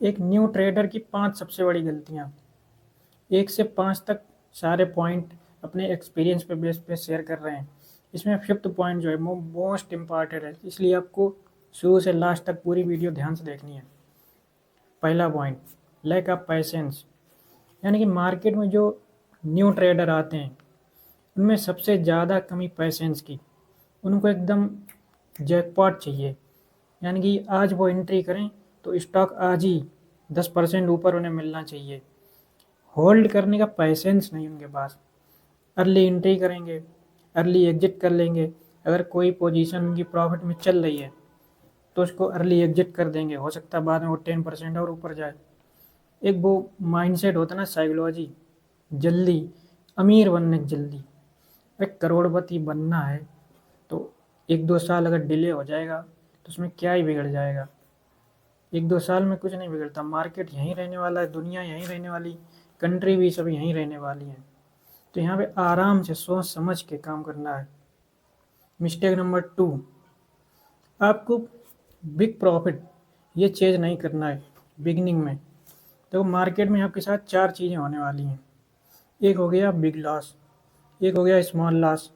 एक new trader की 5 सबसे बड़ी गलतियाँ। 1 से 5 तक सारे पॉइंट अपने एक्सपीरियंस पे बेस पे शेयर कर रहे हैं। इसमें 5th पॉइंट जो है वो मोस्ट इम्पॉर्टेंट है, इसलिए आपको शुरू से लास्ट तक पूरी वीडियो ध्यान से देखनी है। पहला पॉइंट, लैक ऑफ पैसेंस। यानी कि मार्केट में जो न्यू ट्रेडर आते हैं उनमें सबसे ज़्यादा कमी पैसेंस की। उनको एकदम जैकपॉट चाहिए, यानी कि आज वो एंट्री करें तो स्टॉक आज ही 10% ऊपर उन्हें मिलना चाहिए। होल्ड करने का पैसेंस नहीं उनके पास। अर्ली एंट्री करेंगे, अर्ली एग्जिट कर लेंगे। अगर कोई पोजीशन उनकी प्रॉफिट में चल रही है तो उसको अर्ली एग्जिट कर देंगे, हो सकता है बाद में वो 10% और ऊपर जाए। एक वो माइंडसेट होता है ना, साइकोलॉजी, जल्दी अमीर बनने की जल्दी। एक करोड़पति बनना है तो 1-2 साल अगर डिले हो जाएगा तो उसमें क्या ही बिगड़ जाएगा। 1-2 साल में कुछ नहीं बिगड़ता, मार्केट यहीं रहने वाला है, दुनिया यहीं रहने वाली, कंट्री भी सब यहीं रहने वाली है। तो यहाँ पे आराम से सोच समझ के काम करना है। मिस्टेक नंबर 2, आपको बिग प्रॉफिट ये चेज नहीं करना है बिगनिंग में। तो मार्केट में आपके साथ 4 चीज़ें होने वाली हैं। एक हो गया बिग लॉस, एक हो गया स्मॉल लॉस,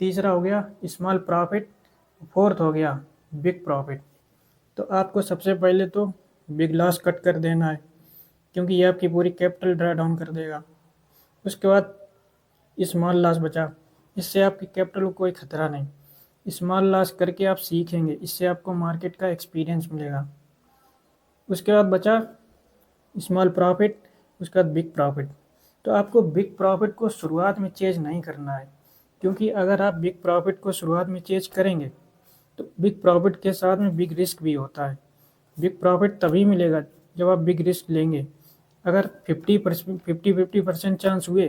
तीसरा हो गया स्मॉल प्रॉफिट, फोर्थ हो गया बिग प्रॉफिट। तो आपको सबसे पहले तो बिग लॉस कट कर देना है, क्योंकि ये आपकी पूरी कैपिटल ड्रा डाउन कर देगा। उसके बाद स्मॉल लॉस बचा, इससे आपकी कैपिटल को कोई खतरा नहीं। स्मॉल लॉस करके आप सीखेंगे, इससे आपको मार्केट का एक्सपीरियंस मिलेगा। उसके बाद बचा स्मॉल प्रॉफिट, उसके बाद बिग प्रॉफिट। तो आपको बिग प्रॉफिट को शुरुआत में चेज नहीं करना है, क्योंकि अगर आप बिग प्रॉफिट को शुरुआत में चेज करेंगे तो बिग प्रॉफिट के साथ में बिग रिस्क भी होता है। बिग प्रॉफिट तभी मिलेगा जब आप बिग रिस्क लेंगे। अगर 50-50% चांस हुए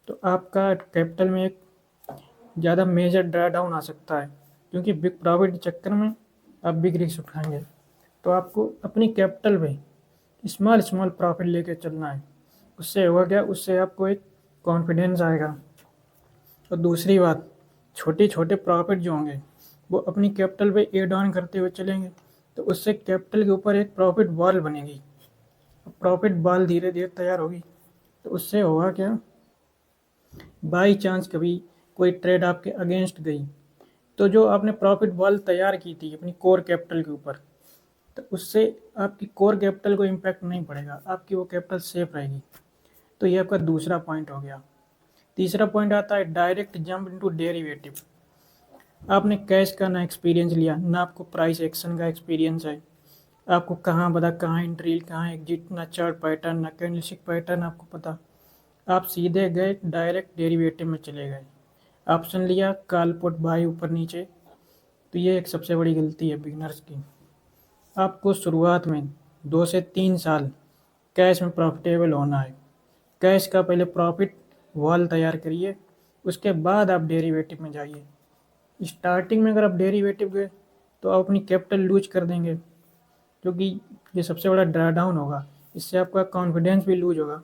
तो आपका कैपिटल में एक ज़्यादा मेजर ड्रा डाउन आ सकता है, क्योंकि बिग प्रॉफिट के चक्कर में आप बिग रिस्क उठाएंगे। तो आपको अपनी कैपिटल पे स्मॉल स्मॉल प्रॉफिट लेके चलना है। उससे होगा क्या, उससे आपको एक कॉन्फिडेंस आएगा। और दूसरी बात, छोटे छोटे प्रॉफिट जो होंगे वो अपनी कैपिटल पे एड ऑन करते हुए चलेंगे, तो उससे कैपिटल के ऊपर एक प्रॉफिट वॉल बनेगी। प्रॉफिट वॉल धीरे धीरे तैयार होगी, तो उससे होगा क्या, बाई चांस कभी कोई ट्रेड आपके अगेंस्ट गई तो जो आपने प्रॉफिट वॉल तैयार की थी अपनी कोर कैपिटल के ऊपर, तो उससे आपकी कोर कैपिटल को इम्पैक्ट नहीं पड़ेगा, आपकी वो कैपिटल सेफ रहेगी। तो ये आपका दूसरा पॉइंट हो गया। तीसरा पॉइंट आता है डायरेक्ट जंप इनटू डेरिवेटिव। आपने कैश का ना एक्सपीरियंस लिया, ना आपको प्राइस एक्शन का एक्सपीरियंस है। आपको कहाँ पता कहाँ एंट्री कहाँ एग्जिट, ना चार्ट पैटर्न ना कैंडलस्टिक पैटर्न आपको पता। आप सीधे गए डायरेक्ट डेरिवेटिव में चले गए, ऑप्शन लिया, कॉल पुट बाय ऊपर नीचे। तो ये एक सबसे बड़ी गलती है बिगनर्स की। आपको शुरुआत में 2 से 3 साल कैश में प्रॉफिटेबल होना है। कैश का पहले प्रॉफिट वॉल तैयार करिए, उसके बाद आप डेरिवेटिव में जाइए। स्टार्टिंग में अगर आप डेरिवेटिव गए तो आप अपनी कैपिटल लूज कर देंगे, क्योंकि ये सबसे बड़ा ड्रा डाउन होगा, इससे आपका कॉन्फिडेंस भी लूज होगा।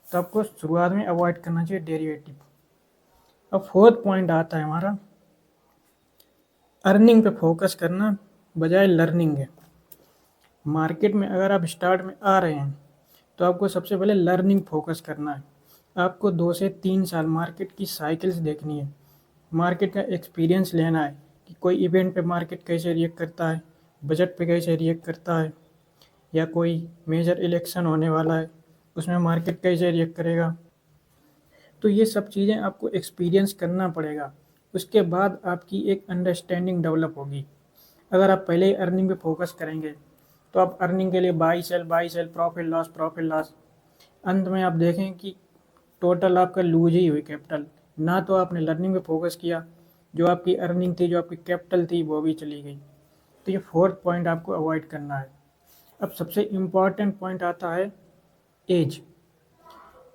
तो आपको शुरुआत में अवॉइड करना चाहिए डेरिवेटिव। अब फोर्थ पॉइंट आता है हमारा, अर्निंग पे फोकस करना बजाय लर्निंग के। मार्केट में अगर आप स्टार्ट में आ रहे हैं तो आपको सबसे पहले लर्निंग फोकस करना है। आपको 2 से 3 साल मार्केट की साइकिल्स देखनी है, मार्केट का एक्सपीरियंस लेना है कि कोई इवेंट पे मार्केट कैसे रिएक्ट करता है, बजट पे कैसे रिएक्ट करता है, या कोई मेजर इलेक्शन होने वाला है उसमें मार्केट कैसे रिएक्ट करेगा। तो ये सब चीज़ें आपको एक्सपीरियंस करना पड़ेगा, उसके बाद आपकी एक अंडरस्टैंडिंग डेवलप होगी। अगर आप पहले ही अर्निंग पे फोकस करेंगे तो आप अर्निंग के लिए बाई सेल, प्रॉफिट लॉस, अंत में आप देखें कि टोटल आपका लूज ही हुई कैपिटल। ना तो आपने लर्निंग पे फोकस किया, जो आपकी अर्निंग थी, जो आपकी कैपिटल थी, वो भी चली गई। तो ये फोर्थ पॉइंट आपको अवॉइड करना है। अब सबसे इम्पॉर्टेंट पॉइंट आता है age.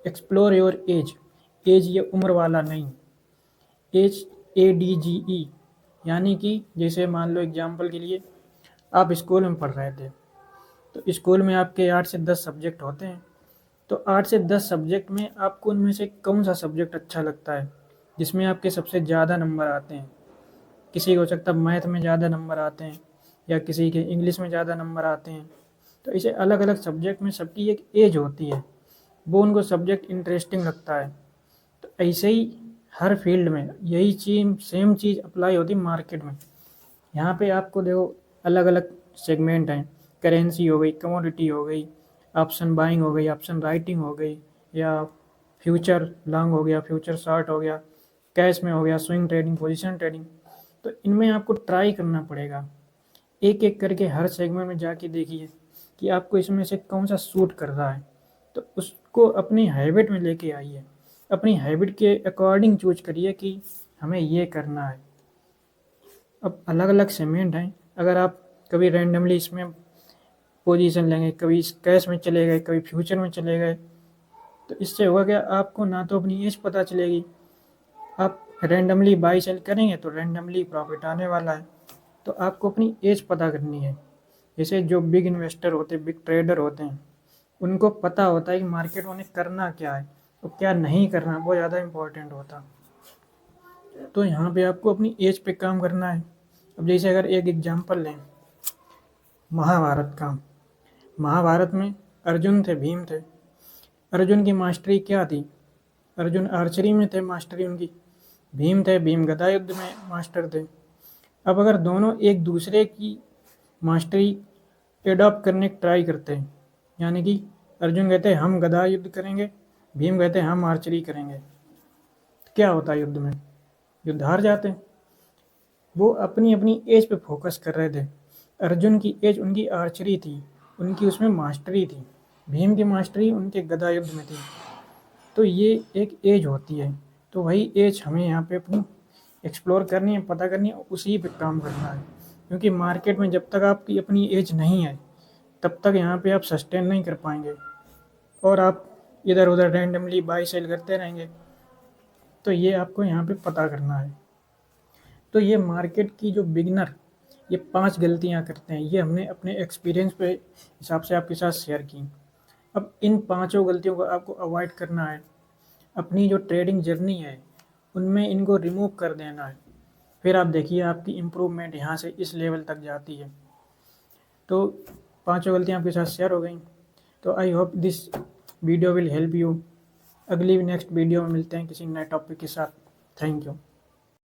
Explore your age. Age ये उम्र वाला नहीं, एज ADGE, यानी कि जैसे मान लो एग्जाम्पल के लिए आप स्कूल में पढ़ रहे थे, तो स्कूल में आपके 8 से 10 सब्जेक्ट होते हैं। तो 8 से 10 सब्जेक्ट में आपको उनमें से कौन सा सब्जेक्ट अच्छा लगता है, जिसमें आपके सबसे ज़्यादा नंबर आते हैं। किसी को हो सकता है मैथ में ज़्यादा नंबर आते हैं, या किसी के इंग्लिश में ज़्यादा नंबर आते हैं, तो इसे अलग अलग सब्जेक्ट में सबकी एक एज होती है, वो उनको सब्जेक्ट इंटरेस्टिंग लगता है। तो ऐसे ही हर फील्ड में यही चीज सेम चीज़ अप्लाई होती है मार्केट में। यहाँ पे आपको देखो अलग अलग सेगमेंट हैं, करेंसी हो गई, कमोडिटी हो गई, ऑप्शन बाइंग हो गई, ऑप्शन राइटिंग हो गई, या फ्यूचर लॉन्ग हो गया, फ्यूचर शॉर्ट हो गया, कैश में हो गया, स्विंग ट्रेडिंग, पोजीशन ट्रेडिंग। तो इनमें आपको ट्राई करना पड़ेगा, एक एक करके हर सेगमेंट में जाके देखिए कि आपको इसमें से कौन सा सूट कर रहा है, तो उसको अपनी हैबिट में लेके आइए, अपनी हैबिट के अकॉर्डिंग चूज करिए कि हमें ये करना है। अब अलग अलग सेगमेंट हैं, अगर आप कभी रैंडमली इसमें पोजीशन लेंगे, कभी इस कैश में चले गए, कभी फ्यूचर में चले गए, तो इससे होगा क्या, आपको ना तो अपनी एज पता चलेगी, आप रैंडमली बाई सेल करेंगे तो रैंडमली प्रॉफिट आने वाला है। तो आपको अपनी एज पता करनी है। जैसे जो बिग इन्वेस्टर होते हैं, बिग ट्रेडर होते हैं, उनको पता होता है कि मार्केट में उन्हें करना क्या है और क्या नहीं करना, वो ज़्यादा इम्पोर्टेंट होता। तो यहाँ पे आपको अपनी एज पे काम करना है। अब जैसे अगर एक एग्जांपल लें महाभारत का, महाभारत में अर्जुन थे, भीम थे। अर्जुन की मास्टरी क्या थी? अर्जुन आर्चरी में थे, मास्टरी उनकी। भीम थे, भीम गदा युद्ध में मास्टर थे। अब अगर दोनों एक दूसरे की मास्टरी एडॉप्ट करने की ट्राई करते हैं, यानी कि अर्जुन कहते हैं हम गदा युद्ध करेंगे, भीम कहते हैं हम आर्चरी करेंगे, तो क्या होता है युद्ध में? युद्ध हार जाते हैं। वो अपनी अपनी एज पे फोकस कर रहे थे। अर्जुन की एज उनकी आर्चरी थी, उनकी उसमें मास्टरी थी। भीम की मास्टरी उनके गदा युद्ध में थी। तो ये एक एज होती है, तो वही एज हमें यहाँ पे अपनी एक्सप्लोर करनी है, पता करनी है, उसी पे काम करना है। क्योंकि मार्केट में जब तक आपकी अपनी एज नहीं है, तब तक यहाँ पे आप सस्टेन नहीं कर पाएंगे और आप इधर उधर रैंडमली बाई सेल करते रहेंगे। तो ये आपको यहाँ पे पता करना है। तो ये मार्केट की जो बिगनर ये 5 गलतियाँ करते हैं, ये हमने अपने एक्सपीरियंस पे हिसाब से आपके साथ शेयर की। अब इन 5 गलतियों को आपको अवॉइड करना है। अपनी जो ट्रेडिंग जर्नी है उनमें इनको रिमूव कर देना है। फिर आप देखिए आपकी इम्प्रूवमेंट यहाँ से इस लेवल तक जाती है। तो 5 गलतियाँ आपके साथ शेयर हो गई। तो I hope this video will help you. अगली नेक्स्ट वीडियो में मिलते हैं किसी नए टॉपिक के साथ। Thank you.